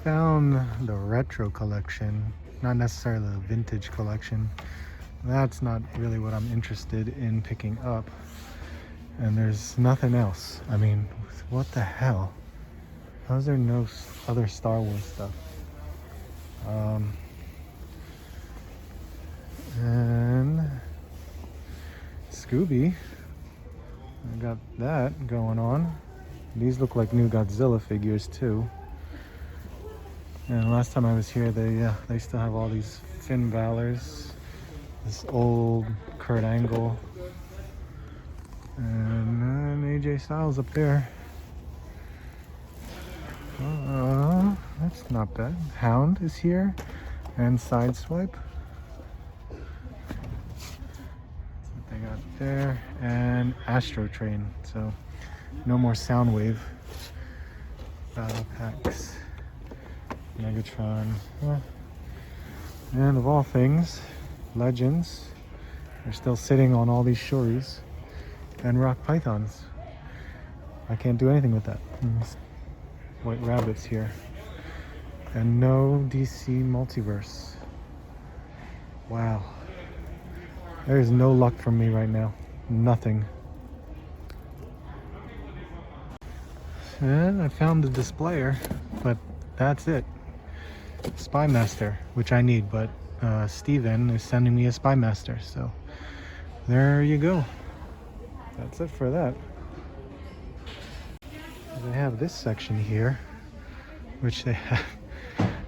found the retro collection, not necessarily the vintage collection. That's not really what I'm interested in picking up. And there's nothing else. I mean, what the hell? How's there no other Star Wars stuff? And Scooby, I got that going on. These look like new Godzilla figures too. And last time I was here, they still have all these Finn Balor's, this old Kurt Angle, and AJ Styles up there. That's not bad. Hound is here, and Sideswipe. That's what they got there, and Astro Train. So no more Soundwave battle packs. Megatron, and of all things, Legends are still sitting on all these Shories and Rock Pythons. I can't do anything with that. White Rabbits here, and no DC Multiverse. Wow, there is no luck from me right now. Nothing. And I found the displayer, but that's it. Spy Master, which I need, but Steven is sending me a Spy Master, so there you go. That's it for that. They have this section here, which they have.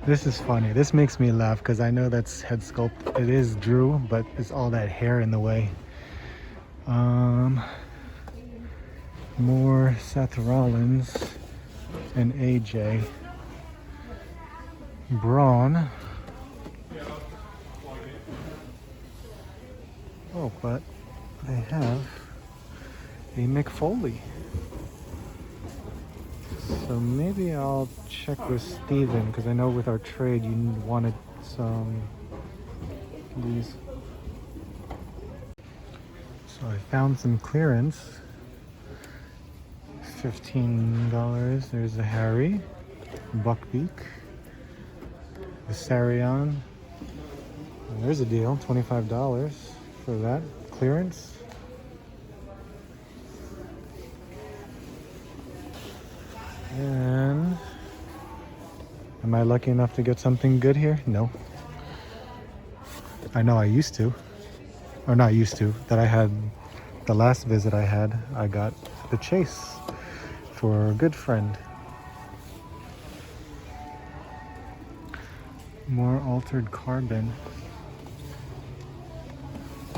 This is funny. This makes me laugh because I know that's head sculpt. It is Drew, but it's all that hair in the way. More Seth Rollins and AJ. Braun. Oh, but they have a Mick Foley. So maybe I'll check with Steven, because I know with our trade you wanted some of these. So I found some clearance. $15. There's the Harry, Buckbeak, the Sarion. And there's a deal, $25 for that clearance. And am I lucky enough to get something good here? No. I know I used to, or not used to, that I had the last visit I had, I got the Chase for a good friend. More Altered Carbon.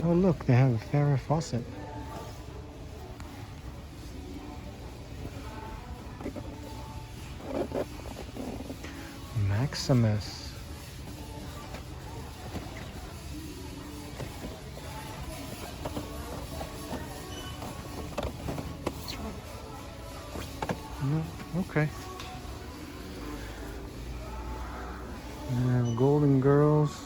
Oh look, they have a Farrah Fawcett. Maximus. No, okay. Golden Girls.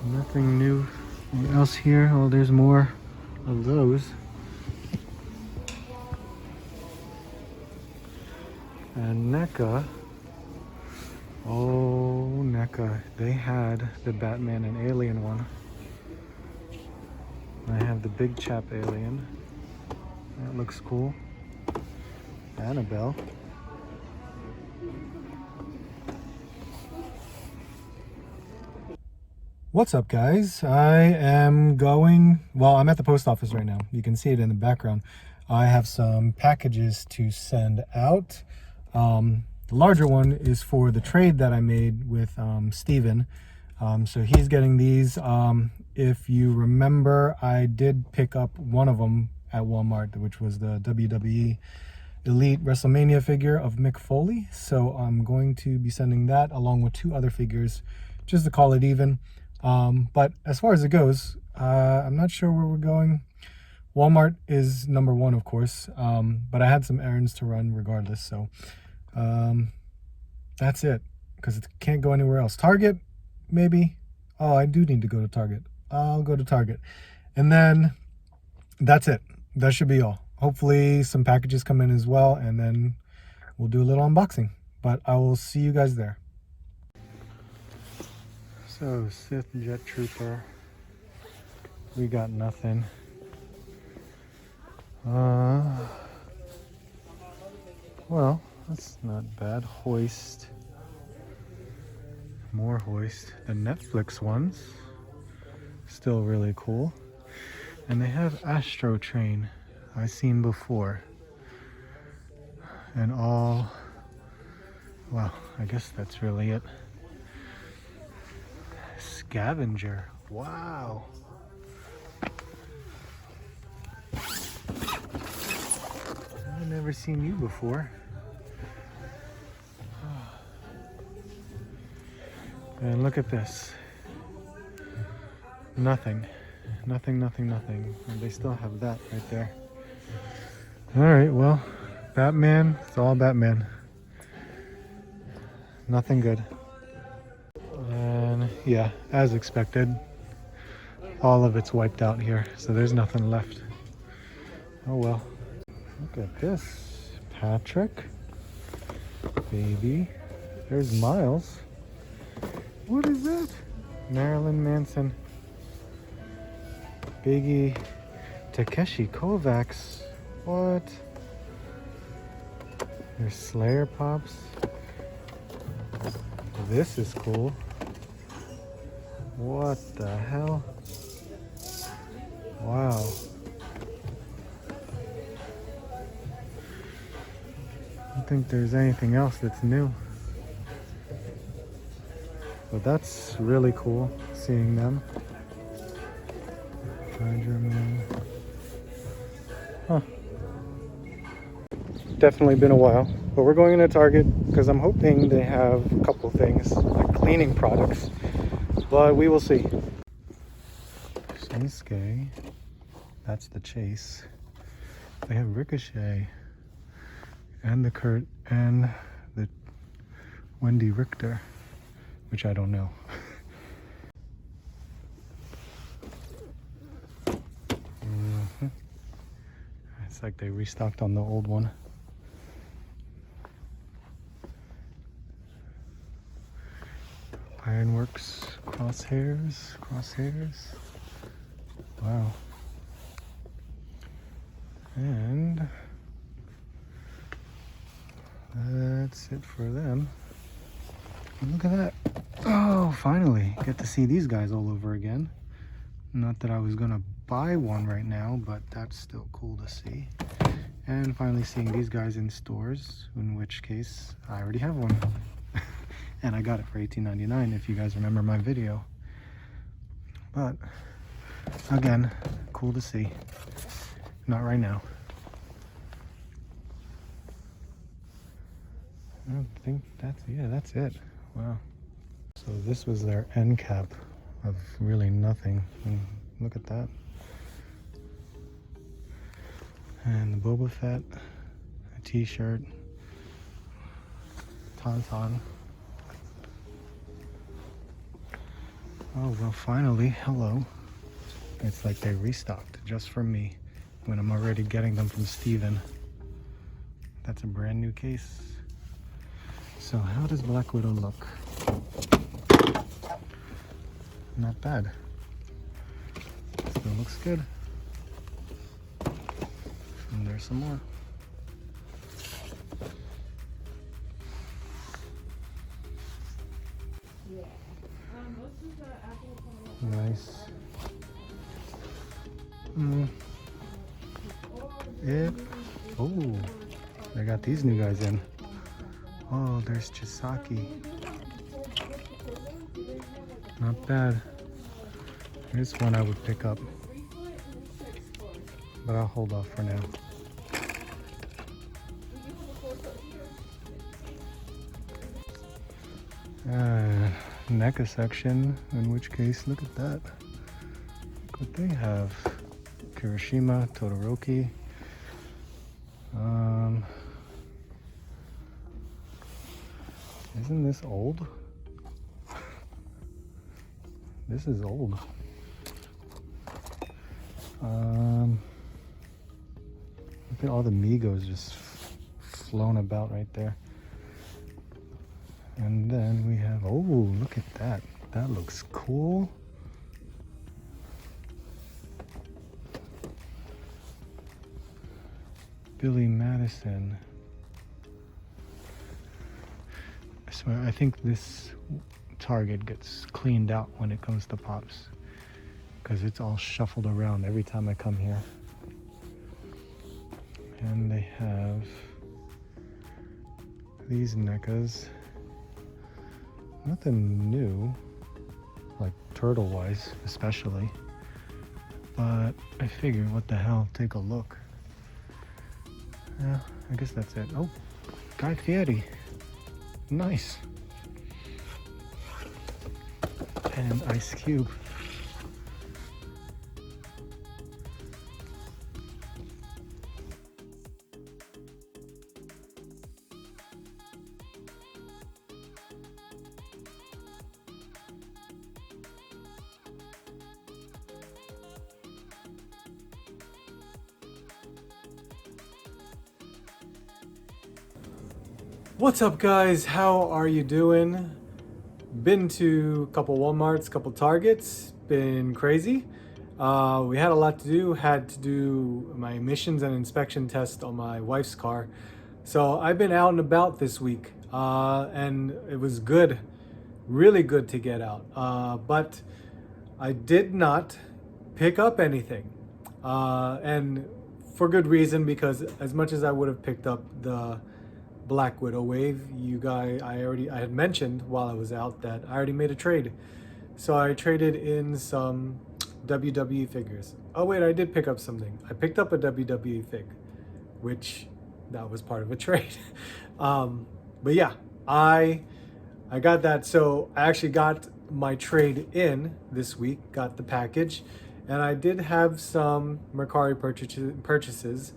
Nothing new else here. Oh, there's more of those. And NECA. Oh, NECA. They had the Batman and Alien one. I have the Big Chap Alien. That looks cool. Annabelle. What's up, guys? I am going, well, I'm at the post office right now. You can see it in the background. I have some packages to send out. The larger one is for the trade that I made with Steven. So he's getting these. If you remember, I did pick up one of them at Walmart, which was the WWE Elite WrestleMania figure of Mick Foley. So I'm going to be sending that along with 2 other figures just to call it even. But as far as it goes, I'm not sure where we're going. Walmart is number 1, of course, but I had some errands to run regardless. So that's it, because it can't go anywhere else. Target, maybe. Oh, I do need to go to Target. I'll go to Target. And then that's it. That should be all. Hopefully some packages come in as well, and then we'll do a little unboxing. But I will see you guys there. So, Sith Jet Trooper. We got nothing. Well, that's not bad. Hoist. More Hoist. The Netflix ones. Still really cool. And they have Astro Train. I've seen before. And all... Well, I guess that's really it. Scavenger. Wow. I've never seen you before. And look at this. Nothing. Nothing, nothing, nothing. And they still have that right there. Alright, well, Batman. It's all Batman. Nothing good. And yeah, as expected, all of it's wiped out here. So there's nothing left. Oh well. Look at this. Patrick. Baby. There's Miles. What is that? Marilyn Manson. Biggie. Takeshi Kovacs. What? There's Slayer Pops. This is cool. What the hell? Wow. I don't think there's anything else that's new. But that's really cool seeing them. Huh. Definitely been a while. But we're going into Target because I'm hoping they have a couple things, like cleaning products. But we will see. Shinsuke. That's the Chase. They have Ricochet. And the Kurt and the Wendy Richter. Which I don't know. It's like they restocked on the old one. Ironworks, crosshairs. Wow. And that's it for them. And look at that. Oh, finally get to see these guys all over again. Not that I was gonna buy one right now, but that's still cool to see. And finally seeing these guys in stores, in which case I already have one. And I got it for $18.99 if you guys remember my video. But again, cool to see. Not right now. I don't think that's it. Wow. So this was their end cap of really nothing. And look at that. And the Boba Fett, a t-shirt, Tauntaun. Oh, well, finally, hello. It's like they restocked just for me when I'm already getting them from Steven. That's a brand new case. So how does Black Widow look? Not bad. Still looks good. And there's some more. Nice. Oh, they got these new guys in. Oh, there's Chisaki. Not bad. Here's one I would pick up, but I'll hold off for now. NECA section, in which case, look at that. Look what they have. Kirishima, Todoroki. Isn't this old? This is old. Look at all the Migos just flown about right there. And then we have, oh, look at that. That looks cool. Billy Madison. I swear, I think this Target gets cleaned out when it comes to Pops, because it's all shuffled around every time I come here. And they have these NECAs. Nothing new, like turtle-wise especially. But I figured, what the hell, take a look. Yeah, I guess that's it. Oh, Guy Fieri. Nice. And Ice Cube. What's up, guys? How are you doing? Been to a couple Walmarts, couple Targets, been crazy. We had a lot to do, had to do my emissions and inspection test on my wife's car. So I've been out and about this week, and it was good, really good to get out. But I did not pick up anything, and for good reason, because as much as I would have picked up the Black Widow wave, I had mentioned while I was out that I already made a trade. So I traded in some WWE figures. Oh wait, I did pick up something. I picked up a WWE fig, which that was part of a trade. But yeah, I got that. So I actually got my trade in this week, got the package, and I did have some Mercari purchases,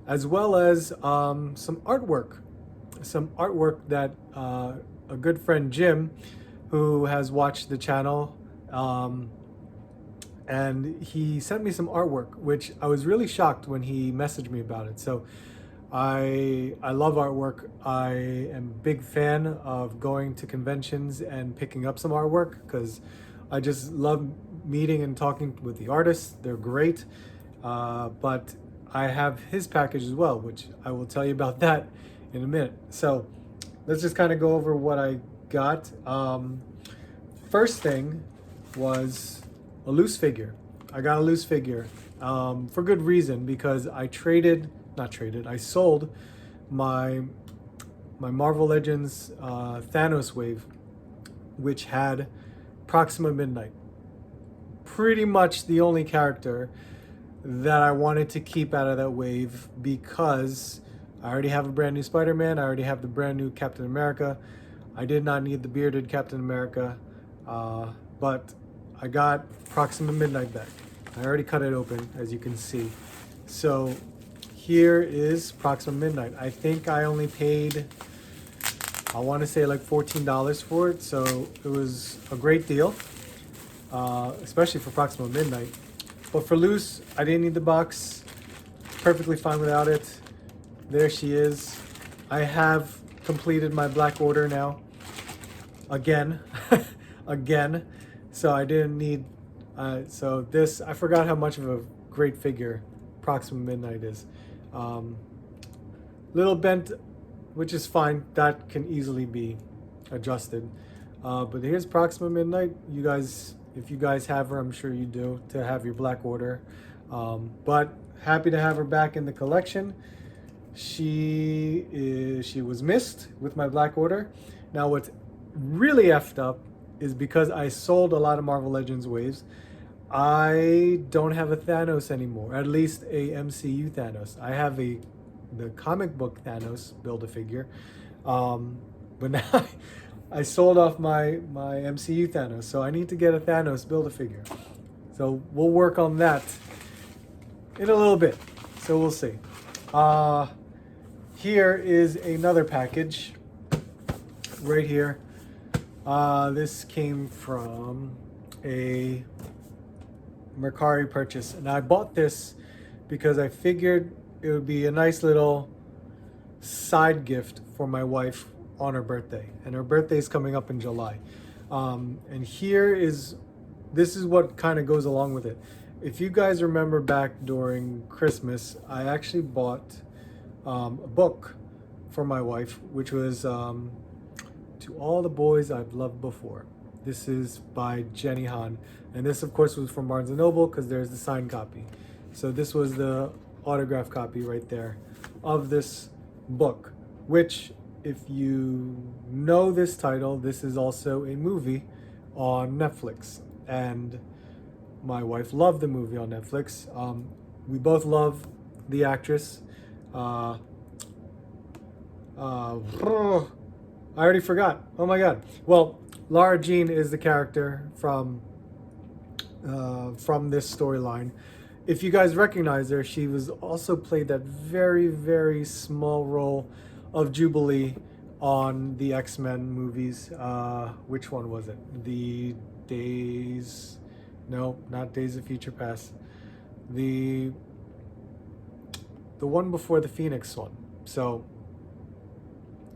as well as some artwork. Some artwork that a good friend Jim, who has watched the channel, and he sent me some artwork, which I was really shocked when he messaged me about it. So I love artwork. I am a big fan of going to conventions and picking up some artwork, because I just love meeting and talking with the artists. They're great. But I have his package as well, which I will tell you about that in a minute. So let's just kind of go over what I got. First thing was a loose figure. I got a loose figure for good reason, because I sold my Marvel Legends Thanos wave, which had Proxima Midnight. Pretty much the only character that I wanted to keep out of that wave, because I already have a brand new Spider-Man. I already have the brand new Captain America. I did not need the bearded Captain America, but I got Proxima Midnight back. I already cut it open, as you can see. So here is Proxima Midnight. I think I only paid, I want to say like $14 for it. So it was a great deal, especially for Proxima Midnight. But for loose, I didn't need the box. Perfectly fine without it. There she is. I have completed my Black Order now. Again. Again. So I didn't need... so this... I forgot how much of a great figure Proxima Midnight is. Little bent, which is fine. That can easily be adjusted. But here's Proxima Midnight. You guys... If you guys have her, I'm sure you do, to have your Black Order. But happy to have her back in the collection. She was missed with my Black Order. Now what's really effed up is, because I sold a lot of Marvel Legends waves, I don't have a Thanos anymore, at least a MCU Thanos. I have the comic book Thanos Build-A-Figure, but now I sold off my MCU Thanos, so I need to get a Thanos Build-A-Figure. So we'll work on that in a little bit, so we'll see. Here is another package right here. This came from a Mercari purchase, and I bought this because I figured it would be a nice little side gift for my wife on her birthday, and her birthday is coming up in July. And this is what kind of goes along with it. If you guys remember back during Christmas, I actually bought a book for my wife, which was To All the Boys I've Loved Before. This is by Jenny Han, and this of course was from Barnes & Noble because there's the signed copy. So this was the autograph copy right there of this book, which, if you know this title, this is also a movie on Netflix, and my wife loved the movie on Netflix. We both love the actress. I already forgot. Oh my god. Well, Lara Jean is the character from this storyline. If you guys recognize her, she was also played that very, very small role of Jubilee on the X-Men movies. Which one was it? No, not Days of Future Past. The one before the Phoenix one. So,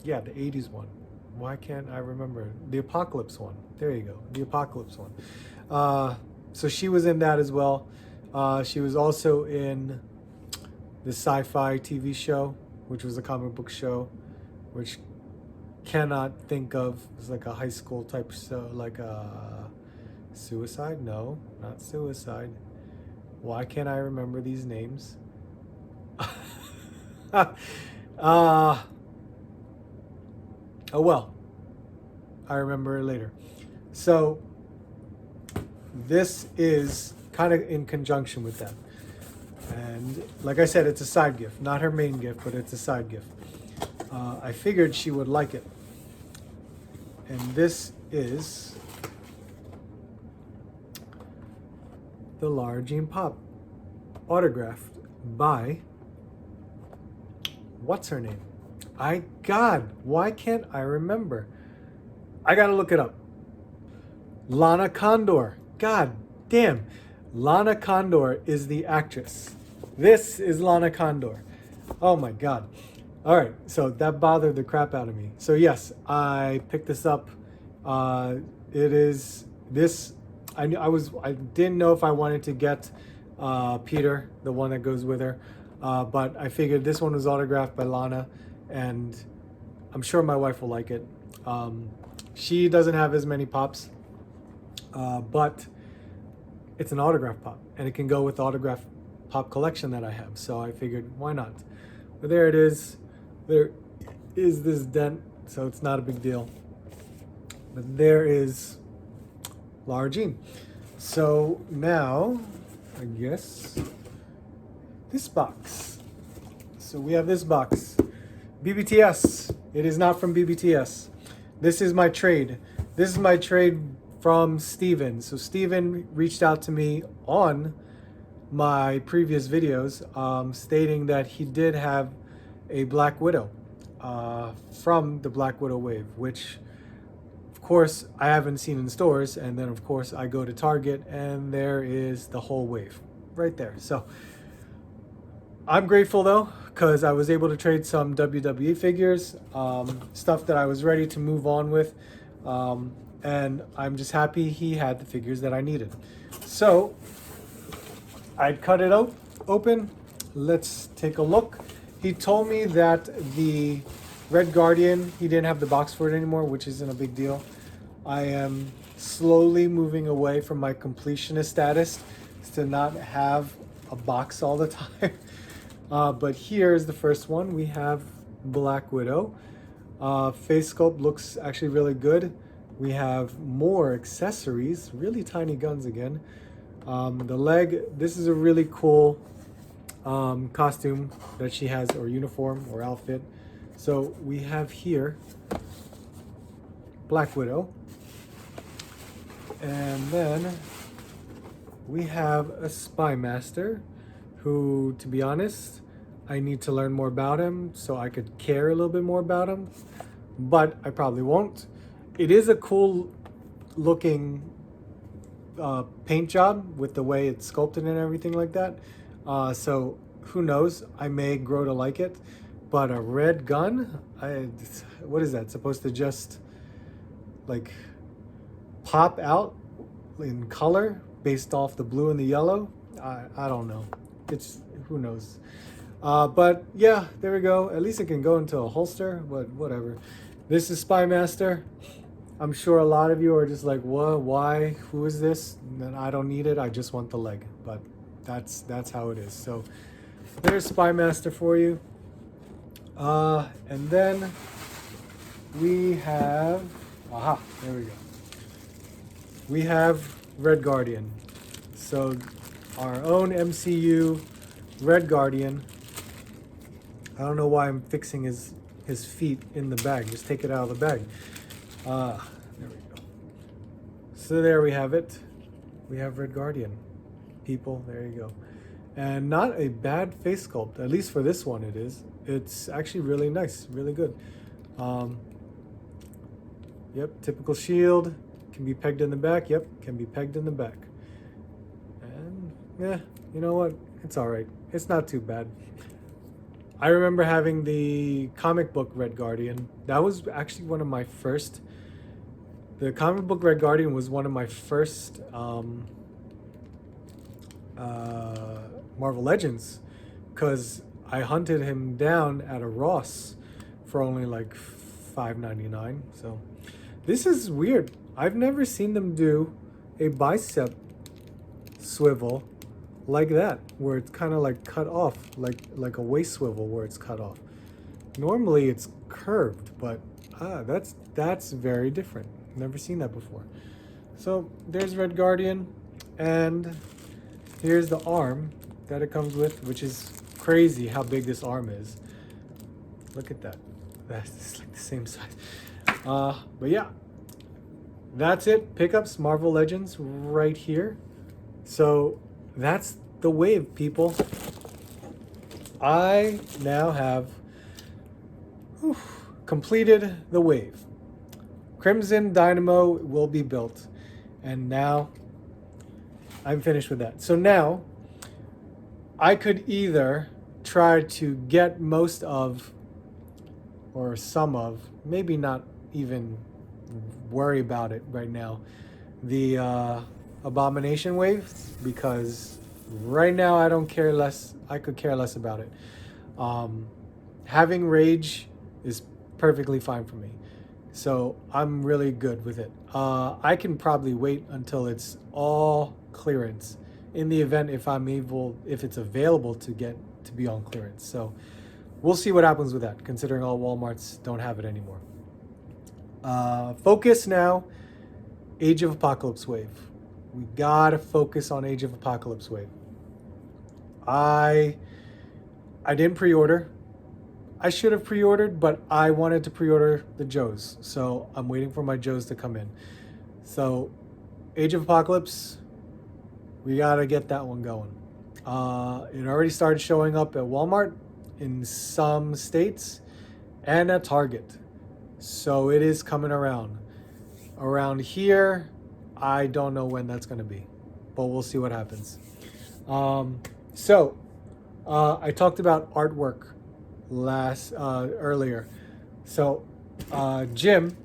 yeah, the 80s one. Why can't I remember? The Apocalypse one. There you go. The Apocalypse one. So she was in that as well. She was also in the sci-fi TV show, which was a comic book show, which cannot think of. It's like a high school type show, like a Suicide? No, not Suicide. Why can't I remember these names? Oh well, I remember it later. So this is kind of in conjunction with that. And like I said, it's a side gift, not her main gift, but it's a side gift. I figured she would like it. And this is the Lara Jean Pop, autographed by, what's her name? God, why can't I remember? I gotta look it up. Lana Condor. God damn. Lana Condor is the actress. This is Lana Condor. Oh my god. All right, so that bothered the crap out of me. So yes, I picked this up. It is this. I didn't know if I wanted to get Peter, the one that goes with her, but I figured this one was autographed by Lana, and I'm sure my wife will like it. She doesn't have as many pops, but it's an autograph pop, and it can go with the autograph pop collection that I have. So I figured, why not? But there it is. There is this dent, so it's not a big deal. But there is Lara Jean. So now, I guess, this box. So we have this box. BBTS. It is not from BBTS. This is my trade. This is my trade from Steven. So Steven reached out to me on my previous videos, stating that he did have a Black Widow from the Black Widow wave, which of course I haven't seen in stores. And then of course I go to Target and there is the whole wave right there. So I'm grateful though, because I was able to trade some WWE figures, stuff that I was ready to move on with. And I'm just happy he had the figures that I needed. So I cut it open. Let's take a look. He told me that the Red Guardian, he didn't have the box for it anymore, which isn't a big deal. I am slowly moving away from my completionist status to not have a box all the time. But here's the first one. We have Black Widow. Face sculpt looks actually really good. We have more accessories, really tiny guns again. The leg, this is a really cool costume that she has, or uniform or outfit. So we have here Black Widow. And then we have a Spy Master, who, to be honest, I need to learn more about him so I could care a little bit more about him, but I probably won't. It is a cool looking paint job with the way it's sculpted and everything like that. So who knows, I may grow to like it, But a red gun, what is that supposed to just like pop out in color based off the blue and the yellow? I don't know. It's, who knows. But yeah, there we go. At least it can go into a holster, but whatever. This is Spy Master. I'm sure a lot of you are just like, what, why, who is this? And I don't need it, I just want the leg. But that's how it is. So there's Spy Master for you. And then we have, aha, there we go. We have Red Guardian. So our own MCU Red Guardian. I don't know why I'm fixing his feet in the bag. Just take it out of the bag. There we go. So there we have it. We have Red Guardian. People, there you go. And not a bad face sculpt. At least for this one it is. It's actually really nice, really good. Yep, typical shield. Can be pegged in the back. Yep, can be pegged in the back. And yeah, you know what? It's all right. It's not too bad. I remember having the comic book Red Guardian. That was actually one of my first. The comic book Red Guardian was one of my first Marvel Legends, because I hunted him down at a Ross for only like $5.99. So this is weird. I've never seen them do a bicep swivel like that, where it's kind of like cut off, like a waist swivel where it's cut off. Normally it's curved, but that's very different. Never seen that before. So there's Red Guardian, and here's the arm that it comes with, which is crazy how big this arm is. Look at that. That's like the same size. But yeah, that's it. Pickups, Marvel Legends right here. So that's the wave, people. I now have completed the wave. Crimson Dynamo will be built, and now I'm finished with that. So now I could either try to get most of, or some of, maybe not even worry about it right now, the Abomination wave, because right now I don't care less. I could care less about it. Having Rage is perfectly fine for me. So I'm really good with it. I can probably wait until it's all clearance, in the event if it's available to be on clearance. So we'll see what happens with that, considering all Walmarts don't have it anymore. Focus now, Age of Apocalypse wave. We gotta focus on Age of Apocalypse wave. I didn't pre-order. I should have pre-ordered, but I wanted to pre-order the Joes. So I'm waiting for my Joes to come in. So Age of Apocalypse, we gotta get that one going. It already started showing up at Walmart in some states and at Target. So it is coming around. Around here, I don't know when that's gonna be, but we'll see what happens. I talked about artwork earlier. So Jim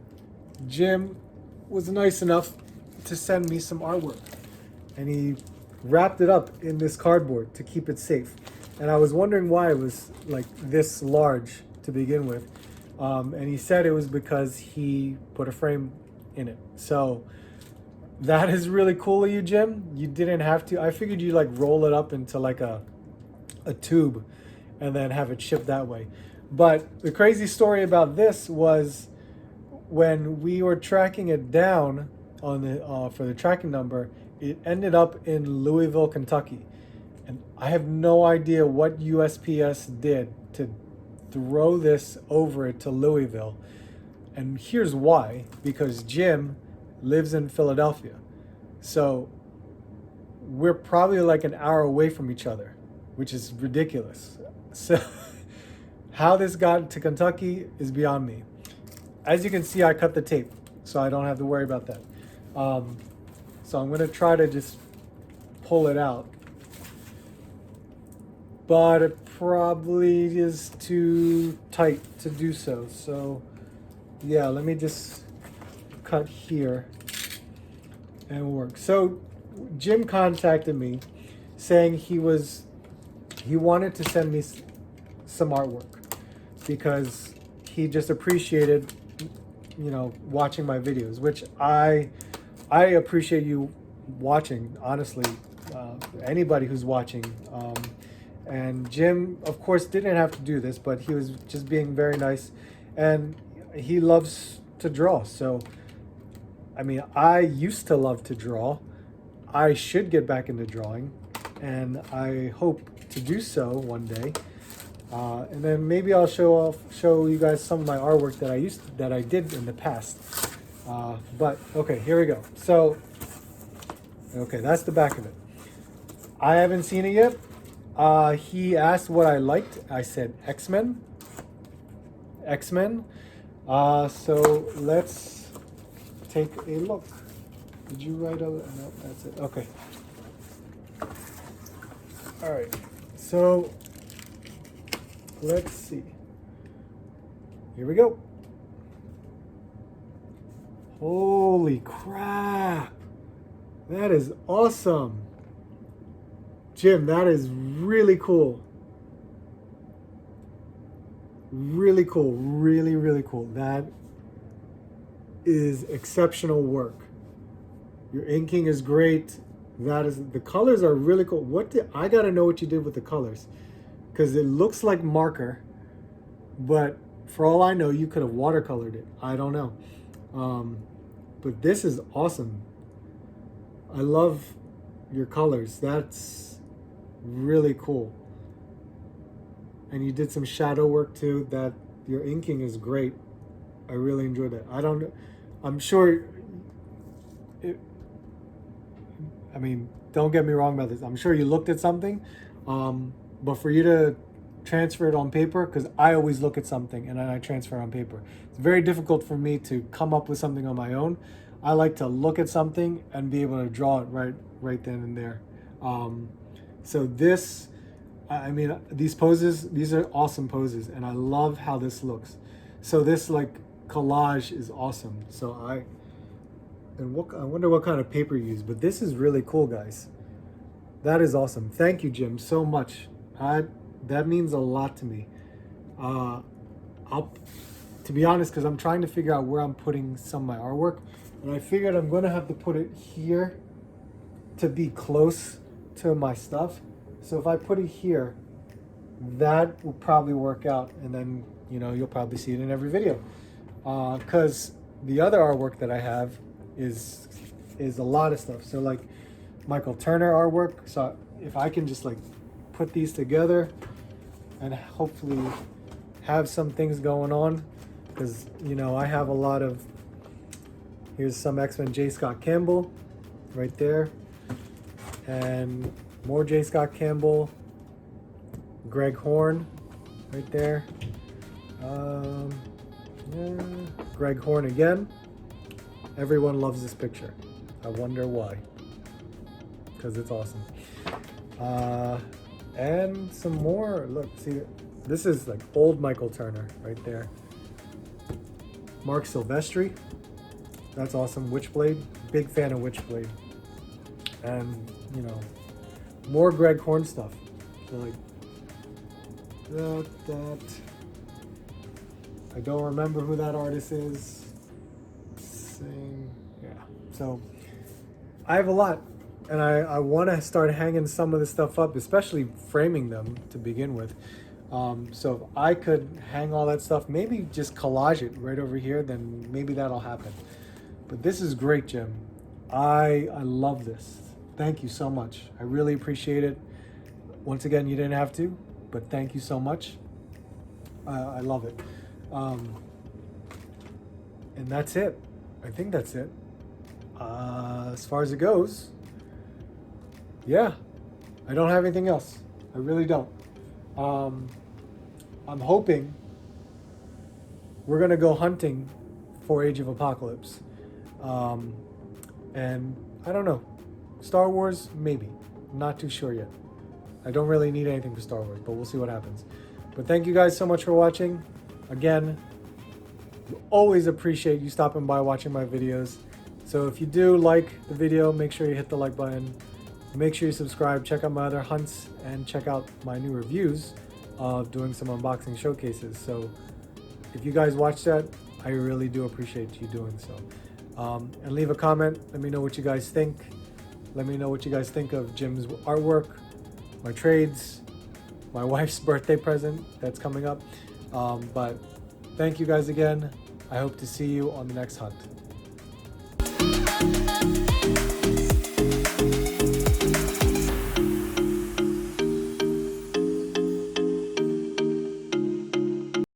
was nice enough to send me some artwork, and he wrapped it up in this cardboard to keep it safe. And I was wondering why it was like this large to begin with, and he said it was because he put a frame in it. So that is really cool of you, Jim. You didn't have to. I figured you like roll it up into like a tube and then have it shipped that way. But the crazy story about this was when we were tracking it down on the for the tracking number, it ended up in Louisville, Kentucky. And I have no idea what USPS did to throw this over to Louisville. And here's why: because Jim lives in Philadelphia. So we're probably like an hour away from each other, which is ridiculous. So how this got to Kentucky is beyond me. As you can see, I cut the tape, so I don't have to worry about that. So I'm gonna try to just pull it out. But probably is too tight to do so. So yeah, let me just cut here and work. So Jim contacted me saying he wanted to send me some artwork because he just appreciated, you know, watching my videos, which I appreciate you watching, honestly. Anybody who's watching. And Jim, of course, didn't have to do this, but he was just being very nice, and he loves to draw. So, I mean, I used to love to draw. I should get back into drawing, and I hope to do so one day. And then maybe I'll show you guys some of my artwork that I did in the past. But okay, here we go. So, okay, that's the back of it. I haven't seen it yet. He asked what I liked. I said X-Men. X-Men. So let's take a look. Did you write a... No, that's it. Okay. All right. So let's see. Here we go. Holy crap. That is awesome. Jim, that is really cool. Really cool. Really, really cool. That is exceptional work. Your inking is great. The colors are really cool. I gotta know what you did with the colors, because it looks like marker, but for all I know, you could have watercolored it. I don't know. But this is awesome. I love your colors. That's really cool. And you did some shadow work too. That your inking is great. I really enjoyed that. I'm sure I mean, don't get me wrong about this. I'm sure you looked at something, but for you to transfer it on paper, because I always look at something and then I transfer it on paper. It's very difficult for me to come up with something on my own. I like to look at something and be able to draw it right then and there. So this, I mean, these poses, these are awesome poses, and I love how this looks. So this like collage is awesome. So I wonder what kind of paper you use, but this is really cool, guys. That is awesome. Thank you, Jim, so much. That means a lot to me. To be honest, because I'm trying to figure out where I'm putting some of my artwork, and I figured I'm going to have to put it here to be close to my stuff. So if I put it here, that will probably work out, and then, you know, you'll probably see it in every video. Because the other artwork that I have is a lot of stuff. So like Michael Turner artwork. So if I can just like put these together and hopefully have some things going on, because, you know, I have a lot of, here's some X-Men J. Scott Campbell right there, and more J. Scott Campbell, Greg Horn right there, yeah, Greg Horn again. Everyone loves this picture. I wonder why. Because it's awesome. And some more. Look, see, this is like old Michael Turner right there. Mark Silvestri. That's awesome. Witchblade. Big fan of Witchblade. And, you know, more Greg Horn stuff. So like that. I don't remember who that artist is. Yeah, so I have a lot, and I want to start hanging some of this stuff up, especially framing them to begin with. So if I could hang all that stuff, maybe just collage it right over here, then maybe that'll happen. But this is great, Jim. I love this. Thank you so much. I really appreciate it. Once again, you didn't have to, but thank you so much. I love it. And that's it. I think that's it. As far as it goes, yeah, I don't have anything else. I really don't. I'm hoping we're gonna go hunting for Age of Apocalypse. And I don't know. Star Wars, maybe. I'm not too sure yet. I don't really need anything for Star Wars, but we'll see what happens. But thank you guys so much for watching. Again, always appreciate you stopping by watching my videos. So if you do like the video, make sure you hit the like button. Make sure you subscribe, check out my other hunts, and check out my new reviews of doing some unboxing showcases. So if you guys watch that, I really do appreciate you doing so. And leave a comment. Let me know what you guys think. Let me know what you guys think of Jim's artwork, my trades, my wife's birthday present that's coming up. But thank you guys again. I hope to see you on the next hunt.